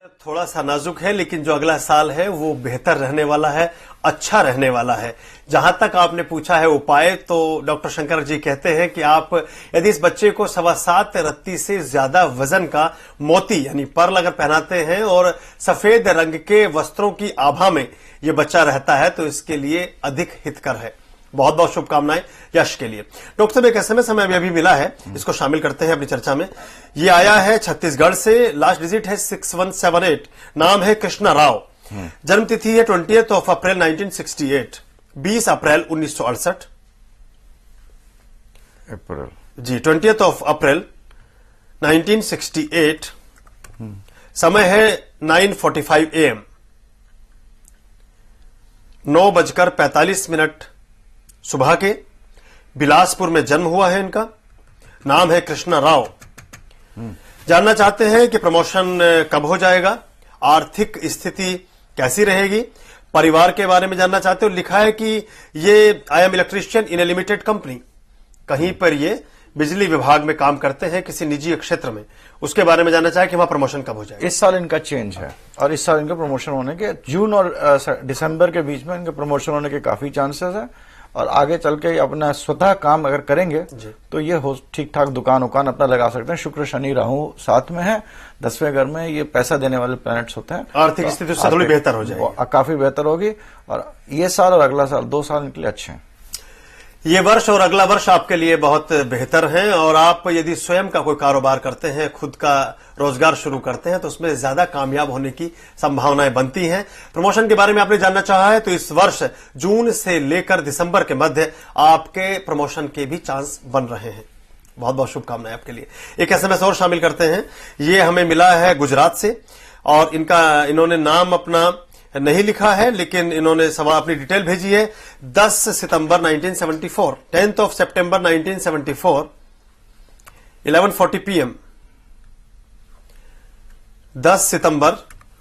थोड़ा सा नाजुक है, लेकिन जो अगला साल है वो बेहतर रहने वाला है, अच्छा रहने वाला है। जहां तक आपने पूछा है उपाय, तो डॉक्टर शंकर जी कहते हैं कि आप यदि इस बच्चे को 7.25 रत्ती से ज्यादा वजन का मोती यानी पर्ल अगर पहनाते हैं और सफेद रंग के वस्त्रों की आभा में ये बच्चा रहता है तो इसके लिए अधिक हितकर है। बहुत बहुत शुभकामनाएं यश के लिए। डॉक्टर साहब एक एसएमएस हमें अभी मिला है, इसको शामिल करते हैं अपनी चर्चा में। ये आया है छत्तीसगढ़ से, लास्ट डिजिट है 6178, नाम है कृष्णा राव, जन्म तिथि है 20 अप्रैल 1968, 20 अप्रैल 1968 जी, 20 अप्रैल 1968, समय है 9:45 AM, 9:45 सुबह के। बिलासपुर में जन्म हुआ है इनका, नाम है कृष्णा राव। जानना चाहते हैं कि प्रमोशन कब हो जाएगा, आर्थिक स्थिति कैसी रहेगी, परिवार के बारे में जानना चाहते हो। लिखा है कि ये I am electrician in A limited company, कहीं पर ये बिजली विभाग में काम करते हैं किसी निजी क्षेत्र में, उसके बारे में जानना चाहे कि वहां प्रमोशन कब हो जाएगा। इस साल इनका चेंज है और इस साल इनका प्रमोशन होने के जून और दिसंबर के बीच में इनके प्रमोशन होने के काफी चांसेस है। और आगे चल के अपना स्वतः काम अगर करेंगे तो ये हो ठीक ठाक दुकान उकान अपना लगा सकते हैं। शुक्र शनि राहु साथ में है, 10वें घर में, ये पैसा देने वाले प्लैनेट्स होते हैं। आर्थिक स्थिति उससे थोड़ी बेहतर हो जाएगी, काफी बेहतर होगी। और ये साल और अगला साल 2 साल इनके लिए अच्छे हैं। ये वर्ष और अगला वर्ष आपके लिए बहुत बेहतर है। और आप यदि स्वयं का कोई कारोबार करते हैं, खुद का रोजगार शुरू करते हैं, तो उसमें ज्यादा कामयाब होने की संभावनाएं बनती हैं। प्रमोशन के बारे में आपने जानना चाहा है तो इस वर्ष जून से लेकर दिसंबर के मध्य आपके प्रमोशन के भी चांस बन रहे हैं। बहुत बहुत शुभकामनाएं आपके लिए। एक एसएमएस और शामिल करते हैं, ये हमें मिला है गुजरात से और इन्होंने नाम अपना नहीं लिखा है, लेकिन इन्होंने सवाल अपनी डिटेल भेजी है। 10 सितंबर 1974, 10 सितंबर 1974, 11:40 PM, 10 सितंबर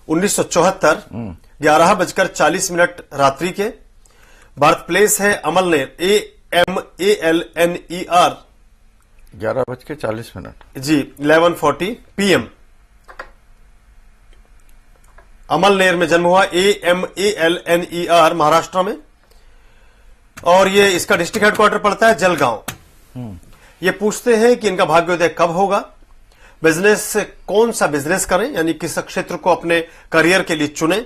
1974, 11:40 रात्रि के। बर्थ प्लेस है अमलनेर, AMALNER, 11:40 जी, 11:40 PM, अमलनेर में जन्म हुआ, AMALNER, महाराष्ट्र में। और ये इसका डिस्ट्रिक्ट हेडक्वार्टर पड़ता है जलगांव। ये पूछते हैं कि इनका भाग्योदय कब होगा, बिजनेस कौन सा बिजनेस करें, यानी किस क्षेत्र को अपने करियर के लिए चुने।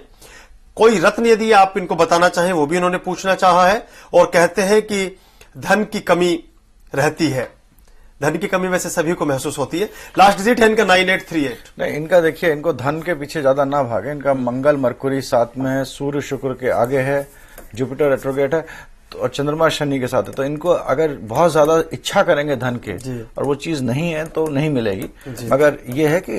कोई रत्न यदि आप इनको बताना चाहें वो भी इन्होंने पूछना चाहा है। और कहते हैं कि धन की कमी रहती है, धन की कमी वैसे सभी को महसूस होती है। लास्ट डिजिट है इनका 9838। नहीं, इनका देखिए, इनको धन के पीछे ज्यादा ना भागे। इनका मंगल मरकुरी साथ में है, सूर्य शुक्र के आगे है, जुपिटर रेट्रोगेट है तो, और चंद्रमा शनि के साथ है। तो इनको अगर बहुत ज्यादा इच्छा करेंगे धन के और वो चीज नहीं है तो नहीं मिलेगी। मगर ये है कि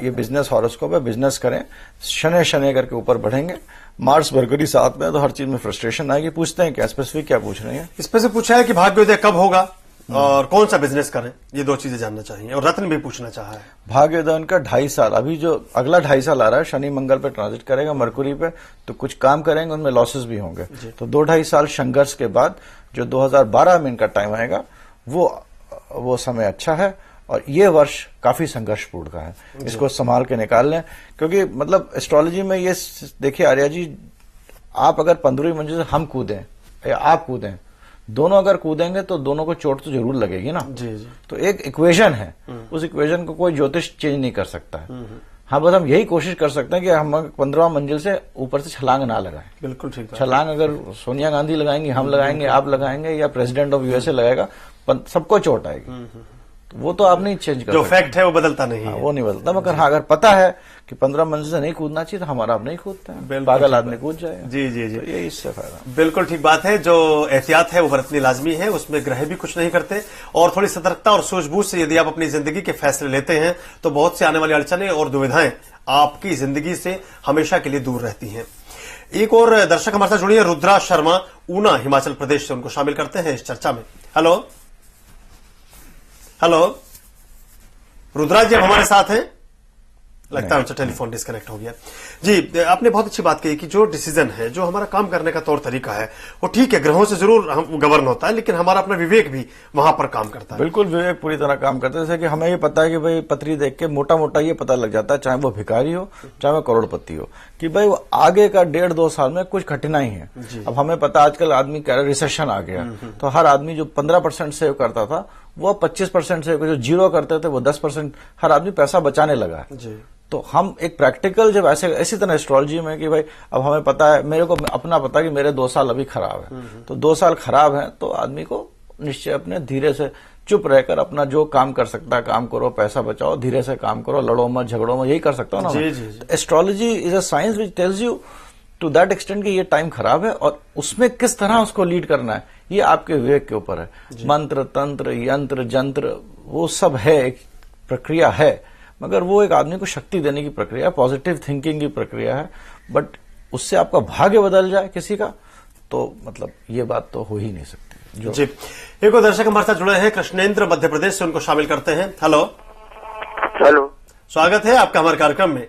ये बिजनेस हॉरोस्कोप है, बिजनेस करें, शनि करके ऊपर बढ़ेंगे। मार्स मरकुरी साथ में है तो हर चीज में फ्रस्ट्रेशन आएगी। पूछते हैं क्या स्पेसिफिक क्या पूछ रहे हैं? इस पे से पूछा है कि भाग्योदय कब होगा और कौन सा बिजनेस करें, ये 2 चीजें जानना चाहिए। और रत्न भी पूछना चाहा है। भाग्योदय उनका 2.5 साल, अभी जो अगला 2.5 साल आ रहा है, शनि मंगल पे ट्रांजिट करेगा, मरकुरी पे, तो कुछ काम करेंगे, उनमें लॉसेस भी होंगे। तो 2-2.5 साल संघर्ष के बाद जो 2012 में इनका टाइम आएगा वो समय अच्छा है। और ये वर्ष काफी संघर्षपूर्ण का है, इसको संभाल के निकाल लें। क्योंकि मतलब एस्ट्रोलॉजी में ये देखिए आर्या जी, आप अगर 15वीं मंजिल से हम कूदें या आप कूदें, दोनों अगर कूदेंगे तो दोनों को चोट तो जरूर लगेगी ना। जी। तो एक इक्वेशन है, उस इक्वेशन को कोई ज्योतिष चेंज नहीं कर सकता है। हाँ, बस हम यही कोशिश कर सकते हैं कि हम 15वां मंजिल से ऊपर से छलांग ना लगाएं। बिल्कुल ठीक। छलांग अगर सोनिया गांधी लगाएंगी, हम लगाएंगे, आप लगाएंगे, या प्रेसिडेंट ऑफ यूएसए लगाएगा, सबको चोट आएगी। तो वो तो आप नहीं चेंज कर जो सकते। फैक्ट है वो बदलता नहीं है। वो नहीं बदलता। मगर हाँ, अगर पता है कि 15 मंजिल से नहीं कूदना चाहिए तो हमारा आप नहीं कूदते हैं, पागल आदमी कूद जाएगा। जी जी जी, तो ये इससे फायदा। बिल्कुल ठीक बात है। जो एहतियात है वो बरतनी लाजमी है, उसमें ग्रह भी कुछ नहीं करते। और थोड़ी सतर्कता और सूझबूझ से यदि आप अपनी जिंदगी के फैसले लेते हैं तो बहुत से आने वाली अड़चने और दुविधाएं आपकी जिंदगी से हमेशा के लिए दूर रहती हैं। एक और दर्शक हमारे साथ जुड़ी है, रुद्रा शर्मा, ऊना, हिमाचल प्रदेश से। उनको शामिल करते हैं इस चर्चा में। हेलो हेलो, रुद्रा जी आप हमारे साथ हैं? लगता है उनसे टेलीफोन डिस्कनेक्ट हो गया। जी, आपने बहुत अच्छी बात कही कि जो डिसीजन है, जो हमारा काम करने का तौर तरीका है, वो ठीक है, ग्रहों से जरूर हम गवर्न होता है, लेकिन हमारा अपना विवेक भी वहां पर काम करता है। बिल्कुल, विवेक पूरी तरह काम करता है। जैसे कि हमें ये पता है कि भाई पत्री देख के मोटा मोटा ये पता लग जाता है, चाहे वो भिखारी हो चाहे वो करोड़पति हो, कि भाई वो आगे का 1.5-2 साल में कुछ कठिनाई है। अब हमें पता आजकल आदमी कह रहा है रिसेशन आ गया, तो हर आदमी जो 15% सेव करता था वो 25% सेव, जो जीरो करते थे वो 10%, हर आदमी पैसा बचाने लगा है। तो हम एक प्रैक्टिकल जब ऐसी तरह एस्ट्रोलॉजी में कि भाई अब हमें पता है, मेरे को अपना पता है कि मेरे 2 साल अभी खराब है, तो 2 साल खराब है तो आदमी को निश्चय अपने धीरे से चुप रहकर अपना जो काम कर सकता है काम करो, पैसा बचाओ, धीरे से काम करो, लड़ो मत झगड़ो मत, यही कर सकता हूँ ना। Astrology is a science which tells you to that extent कि ये टाइम खराब है और उसमें किस तरह उसको लीड करना है, ये आपके विवेक के ऊपर है। मंत्र तंत्र यंत्र जंत्र वो सब है, एक प्रक्रिया है, मगर वो एक आदमी को शक्ति देने की प्रक्रिया है, पॉजिटिव थिंकिंग की प्रक्रिया है। बट उससे आपका भाग्य बदल जाए किसी का, तो मतलब ये बात तो हो ही नहीं सकती। जी, एक और दर्शक हमारे साथ जुड़े हैं, कृष्णेंद्र मध्य प्रदेश से, उनको शामिल करते हैं। हेलो हेलो, स्वागत है आपका हमारे कार्यक्रम में।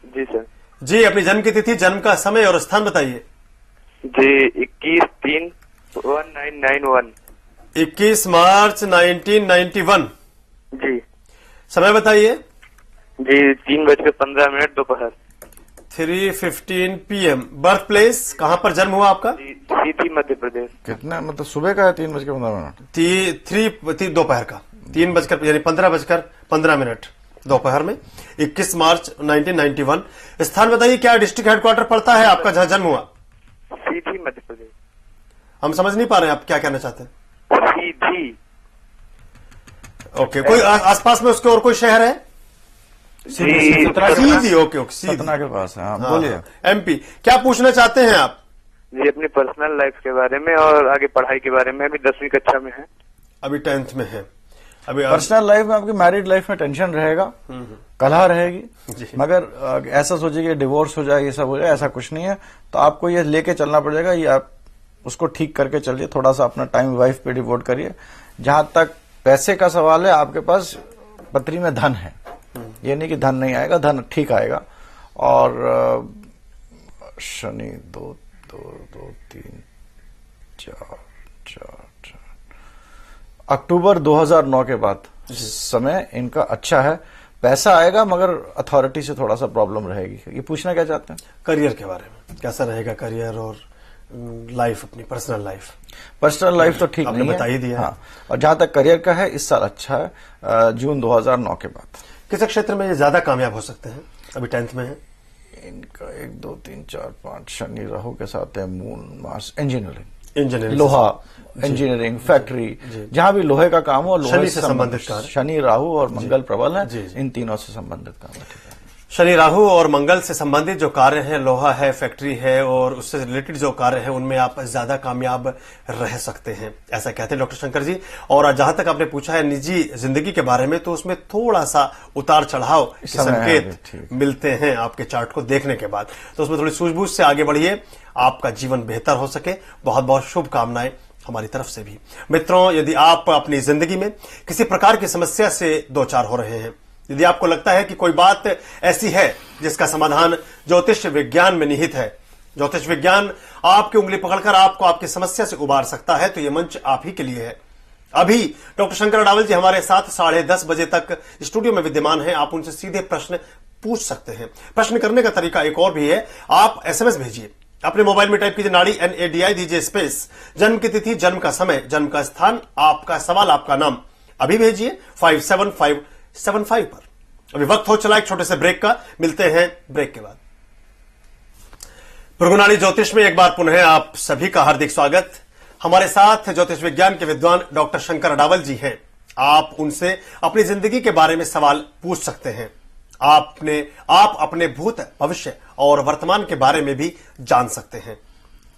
जी सर। जी, अपनी जन्म की तिथि, जन्म का समय और स्थान बताइए। जी 21/3/1991। 21 मार्च 1991। जी समय बताइए। जी 3:15 दोपहर। 3:15 PM। बर्थ प्लेस, कहां पर जन्म हुआ आपका? जी सीधी मध्य प्रदेश। कितना मतलब सुबह का है? 3 दोपहर का 3 बजकर यानी 15:15 दोपहर में 21 मार्च 1991। स्थान बताइए, क्या डिस्ट्रिक्ट हेडक्वार्टर पड़ता है आपका जहां जन्म हुआ? सीधी मध्य प्रदेश। हम समझ नहीं पा रहे हैं आप क्या कहना चाहते हैं। सीधी। ओके, कोई आसपास में उसके और कोई शहर है? सीधी, ओके, सतना के पास है। हाँ, बोलिए। MP, क्या पूछना चाहते हैं आप? जी अपनी पर्सनल लाइफ के बारे में और आगे पढ़ाई के बारे में। अभी 10वीं कक्षा में है। अभी 10th में है। अभी पर्सनल लाइफ में आपकी मैरिड लाइफ में टेंशन रहेगा, कलह रहेगी, मगर ऐसा सोचिए कि डिवोर्स हो जाए, ये सब हो जाए, ऐसा कुछ नहीं है। तो आपको ये लेके चलना पड़ेगा, ये आप उसको ठीक करके चलिए, थोड़ा सा अपना टाइम वाइफ पे डिवोट करिए। जहां तक पैसे का सवाल है, आपके पास पत्री में धन है, ये नहीं कि धन नहीं आएगा, धन ठीक आएगा। और शनि 2 3 4 अक्टूबर 2009 के बाद समय इनका अच्छा है, पैसा आएगा, मगर अथॉरिटी से थोड़ा सा प्रॉब्लम रहेगी। ये पूछना क्या चाहते हैं? करियर के बारे में कैसा रहेगा करियर और लाइफ, अपनी पर्सनल लाइफ? पर्सनल लाइफ तो ठीक नहीं है, बता ही दिया। हाँ, और जहां तक करियर का है, इस साल अच्छा है, जून 2009 के बाद। किस क्षेत्र में ये ज्यादा कामयाब हो सकते हैं? अभी 10th में है। इनका 1 2 3 4 5 शनि राहु के साथ है, मून मार्स, इंजीनियरिंग, लोहा, इंजीनियरिंग, फैक्ट्री, जहां भी लोहे का काम हो, लोहे से संबंधित कार्य। शनि राहु और मंगल प्रबल है, इन तीनों से संबंधित काम है। शनि राहु और मंगल से संबंधित जो कार्य हैं, लोहा है, फैक्ट्री है और उससे रिलेटेड जो कार्य है, उनमें आप ज्यादा कामयाब रह सकते हैं, ऐसा कहते हैं डॉक्टर शंकर जी। और जहां तक आपने पूछा है निजी जिंदगी के बारे में, तो उसमें थोड़ा सा उतार चढ़ाव के संकेत मिलते हैं आपके चार्ट को देखने के बाद। तो उसमें थोड़ी सूझबूझ से आगे बढ़िए, आपका जीवन बेहतर हो सके। बहुत बहुत शुभकामनाएं हमारी तरफ से भी। मित्रों, यदि आप अपनी जिंदगी में किसी प्रकार की समस्या से दो चार हो रहे हैं, यदि आपको लगता है कि कोई बात ऐसी है जिसका समाधान ज्योतिष विज्ञान में निहित है, ज्योतिष विज्ञान आपकी उंगली पकड़कर आपको आपकी समस्या से उबार सकता है, तो यह मंच आप ही के लिए है। अभी डॉक्टर शंकर अडावल जी हमारे साथ 10:30 बजे तक स्टूडियो में विद्यमान हैं। आप उनसे सीधे प्रश्न पूछ सकते हैं। प्रश्न करने का तरीका एक और भी है, आप SMS भेजिए। अपने मोबाइल में टाइप कीजिए नाड़ी NADI, दीजिए स्पेस, जन्म की तिथि, जन्म का समय, जन्म का स्थान, आपका सवाल, आपका नाम, अभी भेजिए 57575 पर। अभी वक्त हो चला एक छोटे से ब्रेक का, मिलते हैं ब्रेक के बाद। भृगुनाड़ी ज्योतिष में एक बार पुनः आप सभी का हार्दिक स्वागत। हमारे साथ ज्योतिष विज्ञान के विद्वान डॉक्टर शंकर अडावल जी हैं। आप उनसे अपनी जिंदगी के बारे में सवाल पूछ सकते हैं। आप अपने भूत, भविष्य और वर्तमान के बारे में भी जान सकते हैं।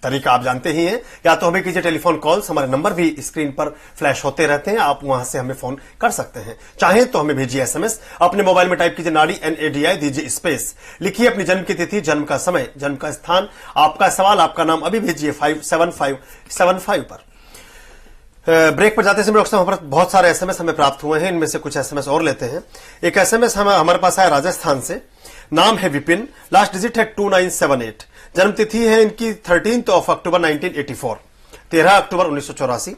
तरीका आप जानते ही हैं, या तो हमें कीजिए टेलीफोन कॉल्स, हमारे नंबर भी स्क्रीन पर फ्लैश होते रहते हैं, आप वहां से हमें फोन कर सकते हैं। चाहें तो हमें भेजिए SMS। अपने मोबाइल में टाइप कीजिए नाड़ी NADI, दीजिए स्पेस, लिखिए अपनी जन्म की तिथि, जन्म का समय, जन्म का स्थान, आपका सवाल, आपका नाम, अभी भेजिए 57575 पर। ब्रेक पर जाते समय डॉक्टर साहब हमारे बहुत सारे एसएमएस हमें प्राप्त हुए हैं, इनमें से कुछ एसएमएस और लेते हैं। एक एसएमएस हमारे पास आया राजस्थान से, नाम है विपिन, लास्ट डिजिट है 2978, जन्म तिथि है इनकी 13 अक्टूबर 1984, 13 अक्टूबर 1984।